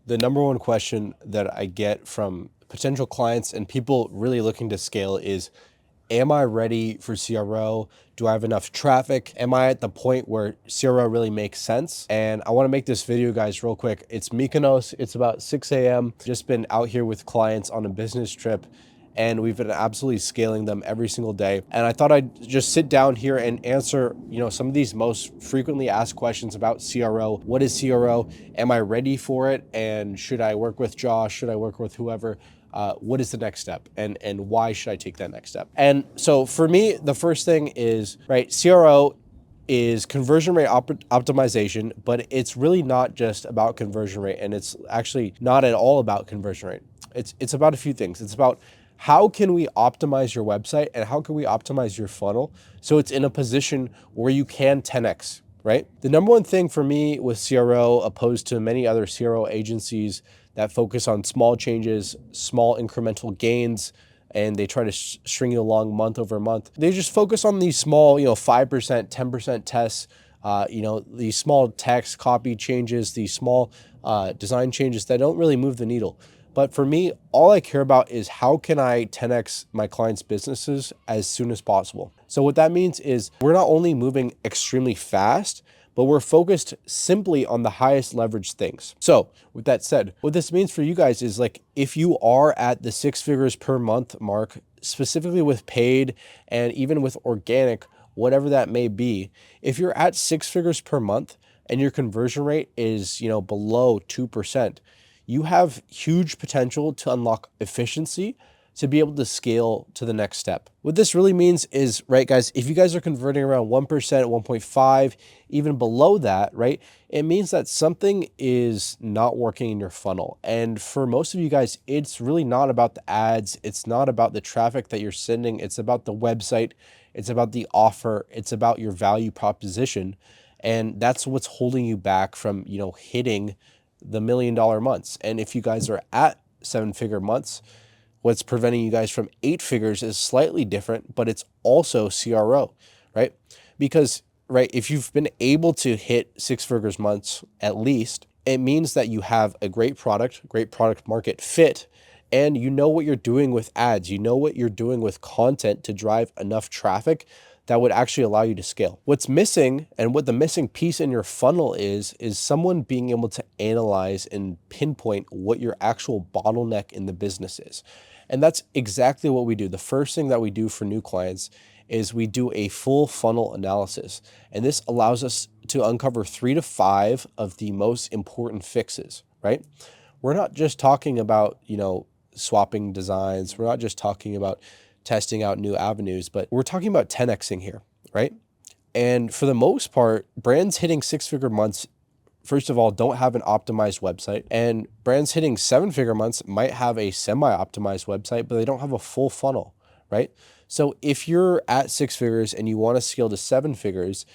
The number one question that I get from potential clients and people really looking to scale is, am I ready for CRO? Do I have enough traffic? Am I at the point where CRO really makes sense? And I want to make this video, guys, real quick. It's Mykonos. It's about 6 a.m. Just been out here with clients on a business trip, and we've been absolutely scaling them every single day. And I thought I'd just sit down here and answer, some of these most frequently asked questions about CRO. What is CRO? Am I ready for it? And should I work with Josh? Should I work with whoever? What is the next step, and why should I take that next step? And so for me, the first thing is, right, CRO is conversion rate optimization, but it's really not just about conversion rate, and it's actually not at all about conversion rate. It's about a few things. It's about how can we optimize your website and how can we optimize your funnel so it's in a position where you can 10x, right? The number one thing for me with CRO, opposed to many other CRO agencies that focus on small changes, small incremental gains, and they try to string you along month over month. They just focus on these small, 5%, 10% tests, these small text copy changes, these small design changes that don't really move the needle. But for me, all I care about is how can I 10x my clients' businesses as soon as possible. So what that means is we're not only moving extremely fast, but we're focused simply on the highest leverage things. So with that said, what this means for you guys is, like, if you are at the 6 figures per month mark, specifically with paid and even with organic, whatever that may be, if you're at 6 figures per month and your conversion rate is, below 2%, you have huge potential to unlock efficiency to be able to scale to the next step. What this really means is, right, guys, if you guys are converting around 1%, 1.5, even below that, right, it means that something is not working in your funnel. And for most of you guys, it's really not about the ads. It's not about the traffic that you're sending. It's about the website. It's about the offer. It's about your value proposition. And that's what's holding you back from, hitting the $1 million months. And if you guys are at 7-figure months, what's preventing you guys from 8 figures is slightly different, but it's also CRO, right? Because, right, if you've been able to hit 6 figures months at least, it means that you have a great product market fit, and you know what you're doing with ads, you know what you're doing with content to drive enough traffic that would actually allow you to scale. What's missing, and what the missing piece in your funnel is someone being able to analyze and pinpoint what your actual bottleneck in the business is. And that's exactly what we do. The first thing that we do for new clients is we do a full funnel analysis. And this allows us to uncover 3 to 5 of the most important fixes, right? We're not just talking about, swapping designs. We're not just talking about testing out new avenues, but we're talking about 10xing here, right? And for the most part, brands hitting 6-figure months, first of all, don't have an optimized website, and brands hitting 7-figure months might have a semi-optimized website, but they don't have a full funnel, right? So if you're at 6 figures and you want to scale to 7 figures,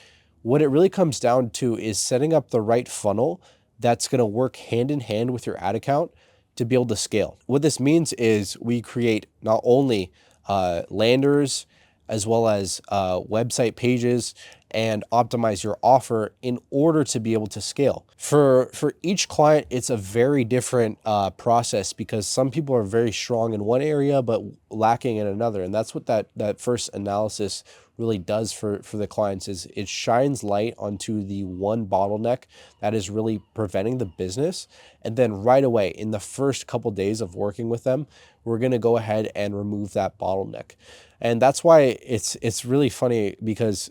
what it really comes down to is setting up the right funnel that's going to work hand in hand with your ad account to be able to scale. What this means is we create not only landers as well as website pages and optimize your offer in order to be able to scale. For each client, it's a very different process, because some people are very strong in one area but lacking in another. And that's what that first analysis really does for the clients, is it shines light onto the one bottleneck that is really preventing the business. And then right away, in the first couple days of working with them, we're going to go ahead and remove that bottleneck. And that's why it's really funny, because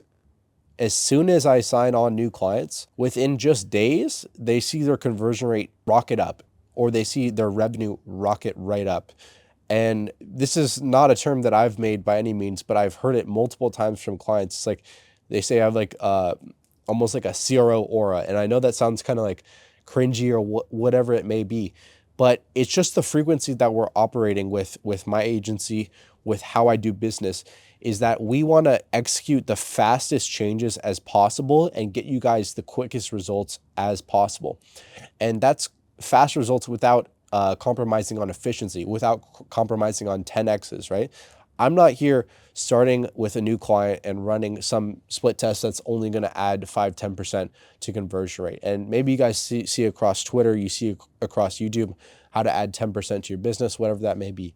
as soon as I sign on new clients, within just days, they see their conversion rate rocket up, or they see their revenue rocket right up. And this is not a term that I've made by any means, but I've heard it multiple times from clients. It's like they say I have like almost like a CRO aura. And I know that sounds kind of like cringy or whatever it may be, but it's just the frequency that we're operating with my agency, with how I do business, is that we want to execute the fastest changes as possible and get you guys the quickest results as possible. And that's fast results without compromising on efficiency, without compromising on 10x's, right? I'm not here starting with a new client and running some split test that's only going to add 5-10% to conversion rate. And maybe you guys see across Twitter, you see across YouTube how to add 10% to your business, whatever that may be.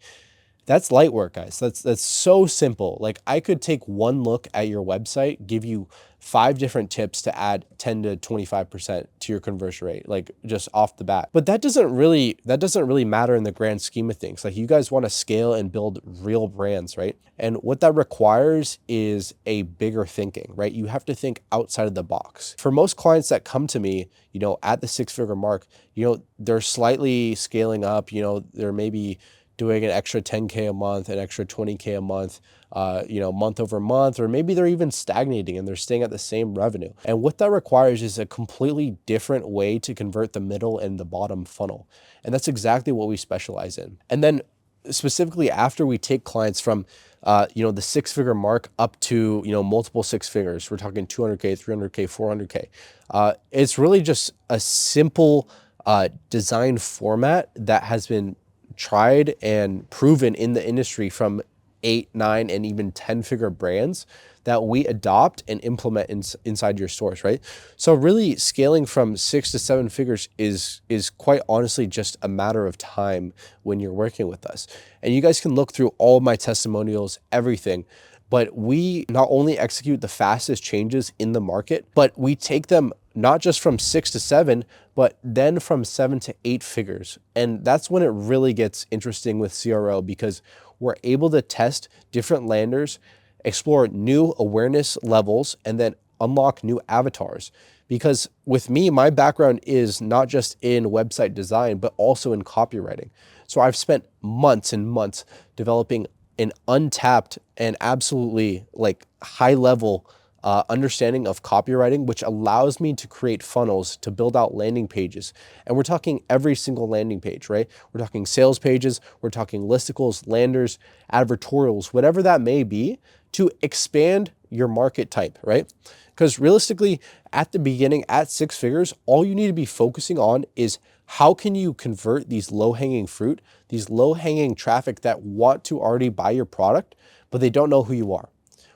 That's light work, guys. That's so simple. Like, I could take one look at your website, give you 5 different tips to add 10 to 25% to your conversion rate, like just off the bat. But that doesn't really matter in the grand scheme of things. Like, you guys want to scale and build real brands, right? And what that requires is a bigger thinking, right? You have to think outside of the box. For most clients that come to me, at the 6-figure mark, they're slightly scaling up, they're maybe doing an extra 10K a month, an extra 20K a month, month over month, or maybe they're even stagnating and they're staying at the same revenue. And what that requires is a completely different way to convert the middle and the bottom funnel. And that's exactly what we specialize in. And then specifically after we take clients from, the 6-figure mark up to, multiple 6 figures, we're talking 200K, 300K, 400K. It's really just a simple design format that has been tried and proven in the industry from 8, 9, and even 10-figure brands that we adopt and implement inside your stores, right? So really scaling from 6 to 7 figures is quite honestly just a matter of time when you're working with us. And you guys can look through all of my testimonials, everything. But we not only execute the fastest changes in the market, but we take them not just from 6 to 7, but then from 7 to 8 figures. And that's when it really gets interesting with CRO, because we're able to test different landers, explore new awareness levels, and then unlock new avatars. Because with me, my background is not just in website design, but also in copywriting. So I've spent months and months developing an untapped and absolutely high level understanding of copywriting, which allows me to create funnels to build out landing pages. And we're talking every single landing page, right? We're talking sales pages, we're talking listicles, landers, advertorials, whatever that may be, to expand your market type, right? Because realistically, at the beginning, at 6 figures, all you need to be focusing on is how can you convert these low-hanging fruit, these low-hanging traffic that want to already buy your product, but they don't know who you are.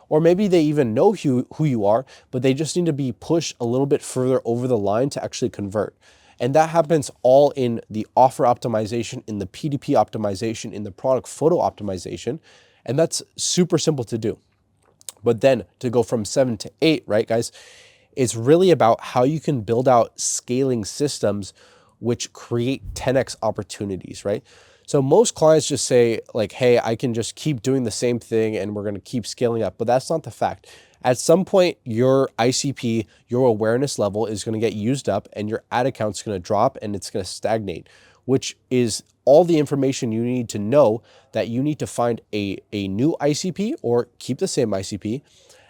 Or maybe they even know who you are, but they just need to be pushed a little bit further over the line to actually convert. And that happens all in the offer optimization, in the PDP optimization, in the product photo optimization. And that's super simple to do. But then to go from 7 to 8, right, guys, it's really about how you can build out scaling systems which create 10x opportunities, right? So most clients just say hey, I can just keep doing the same thing and we're going to keep scaling up. But that's not the fact. At some point, your ICP, your awareness level is going to get used up and your ad account's going to drop and it's going to stagnate, which is all the information you need to know that you need to find a new ICP or keep the same ICP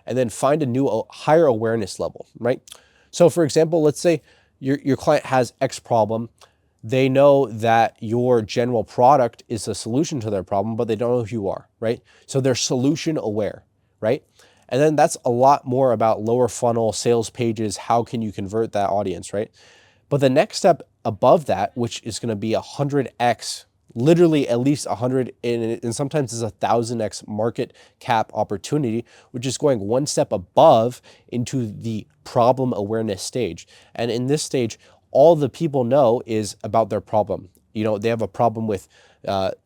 and then find a new higher awareness level, right? So for example, let's say your client has X problem. They know that your general product is a solution to their problem, but they don't know who you are, right? So they're solution aware, right? And then that's a lot more about lower funnel sales pages. How can you convert that audience, right? But the next step above that, which is going to be 100x, literally at least 100, and sometimes it's 1,000x market cap opportunity, which is going one step above into the problem awareness stage. And in this stage, all the people know is about their problem. They have a problem with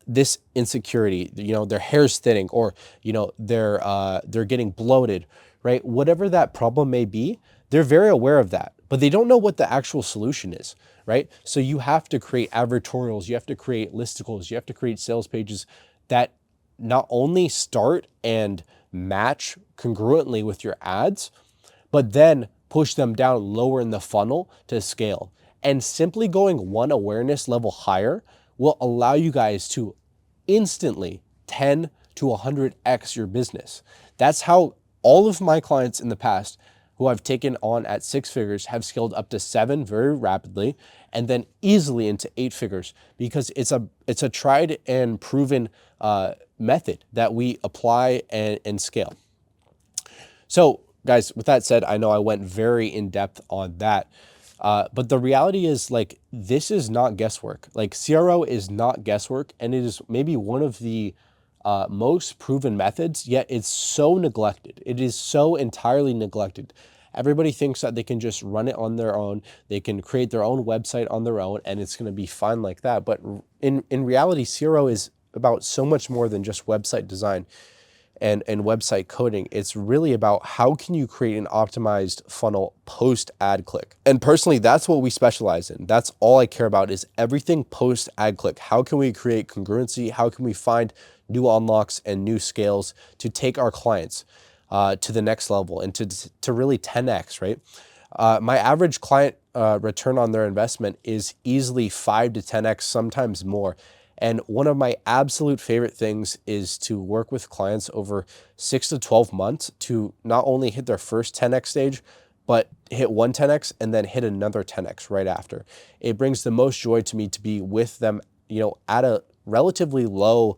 this insecurity, their hair's thinning, or, they're getting bloated, right? Whatever that problem may be, they're very aware of that, but they don't know what the actual solution is, right? So you have to create advertorials, you have to create listicles, you have to create sales pages that not only start and match congruently with your ads, but then push them down lower in the funnel to scale. And simply going one awareness level higher will allow you guys to instantly 10 to 100x your business. That's how all of my clients in the past who I've taken on at 6 figures have scaled up to 7 very rapidly and then easily into 8 figures, because it's a tried and proven method that we apply and scale. So guys, with that said, I know I went very in depth on that. But the reality is this is not guesswork. CRO is not guesswork. And it is maybe one of the most proven methods, yet it's so neglected. It is so entirely neglected. Everybody thinks that they can just run it on their own. They can create their own website on their own and it's going to be fine like that. But in reality, CRO is about so much more than just website design and website coding. It's really about how can you create an optimized funnel post ad click. And personally, that's what we specialize in. That's all I care about is everything post ad click. How can we create congruency? How can we find new unlocks and new scales to take our clients to the next level and to really 10x, right? My average client return on their investment is easily 5 to 10x, sometimes more. And one of my absolute favorite things is to work with clients over 6 to 12 months to not only hit their first 10x stage, but hit one 10x and then hit another 10x right after. It brings the most joy to me to be with them, at a relatively low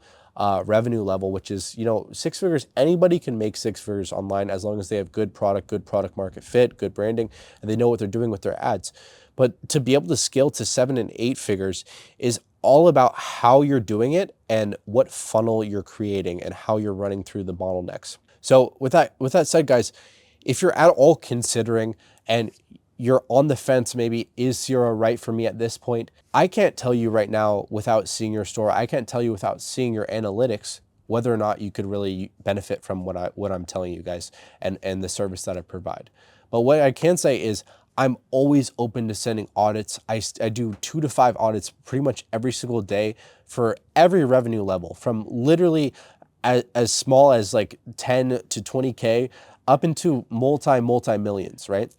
revenue level, which is, 6 figures. Anybody can make 6 figures online as long as they have good product market fit, good branding, and they know what they're doing with their ads. But to be able to scale to 7 and 8 figures is all about how you're doing it and what funnel you're creating and how you're running through the bottlenecks. So with that said, guys, if you're at all considering and you're on the fence, maybe is CRO right for me at this point? I can't tell you right now without seeing your store. I can't tell you without seeing your analytics whether or not you could really benefit from what I'm telling you guys and the service that I provide. But what I can say is I'm always open to sending audits. I do 2 to 5 audits pretty much every single day for every revenue level, from literally as small as like 10 to 20K up into multi millions, right?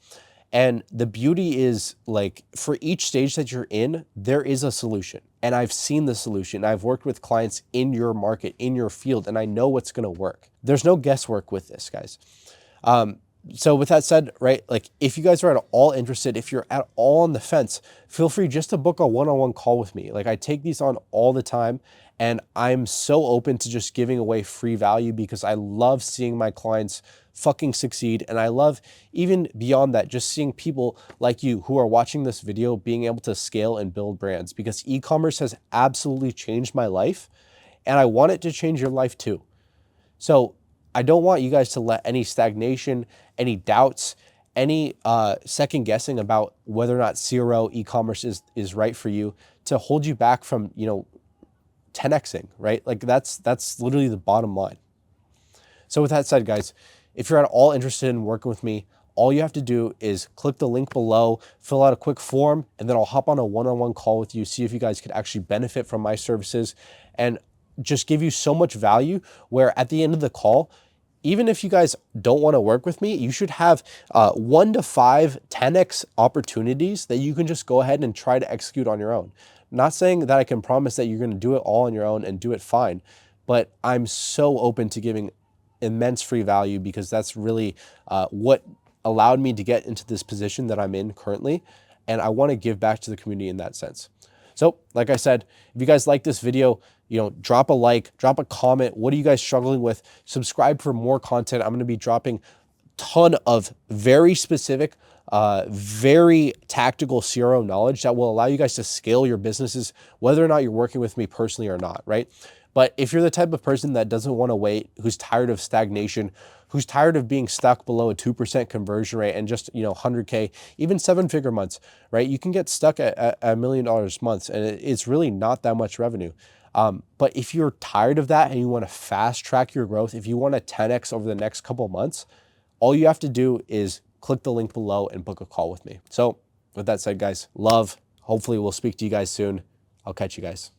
And the beauty is, like, for each stage that you're in, there is a solution. And I've seen the solution. I've worked with clients in your market, in your field, and I know what's going to work. There's no guesswork with this, guys. So with that said, right, like if you guys are at all interested, if you're at all on the fence, feel free just to book a one-on-one call with me. Like I take these on all the time and I'm so open to just giving away free value because I love seeing my clients fucking succeed. And I love, even beyond that, just seeing people like you who are watching this video being able to scale and build brands, because e-commerce has absolutely changed my life and I want it to change your life too. So I don't want you guys to let any stagnation, any doubts, any second guessing about whether or not CRO e-commerce is right for you to hold you back from, 10xing, right? Like that's literally the bottom line. So with that said, guys, if you're at all interested in working with me, all you have to do is click the link below, fill out a quick form, and then I'll hop on a one-on-one call with you, see if you guys could actually benefit from my services and just give you so much value where at the end of the call, even if you guys don't want to work with me, you should have 1 to 5 10x opportunities that you can just go ahead and try to execute on your own. Not saying that I can promise that you're going to do it all on your own and do it fine, but I'm so open to giving immense free value because that's really what allowed me to get into this position that I'm in currently. And I want to give back to the community in that sense. So like I said, if you guys like this video, drop a like, drop a comment. What are you guys struggling with? Subscribe for more content. I'm going to be dropping a ton of very specific, very tactical CRO knowledge that will allow you guys to scale your businesses, whether or not you're working with me personally or not, right? But if you're the type of person that doesn't want to wait, who's tired of stagnation, who's tired of being stuck below a 2% conversion rate and just, 100K, even 7-figure months, right? You can get stuck at $1 million months and it's really not that much revenue. But if you're tired of that and you want to fast track your growth, if you want to 10x over the next couple of months, all you have to do is click the link below and book a call with me. So with that said, guys, love. Hopefully we'll speak to you guys soon. I'll catch you guys.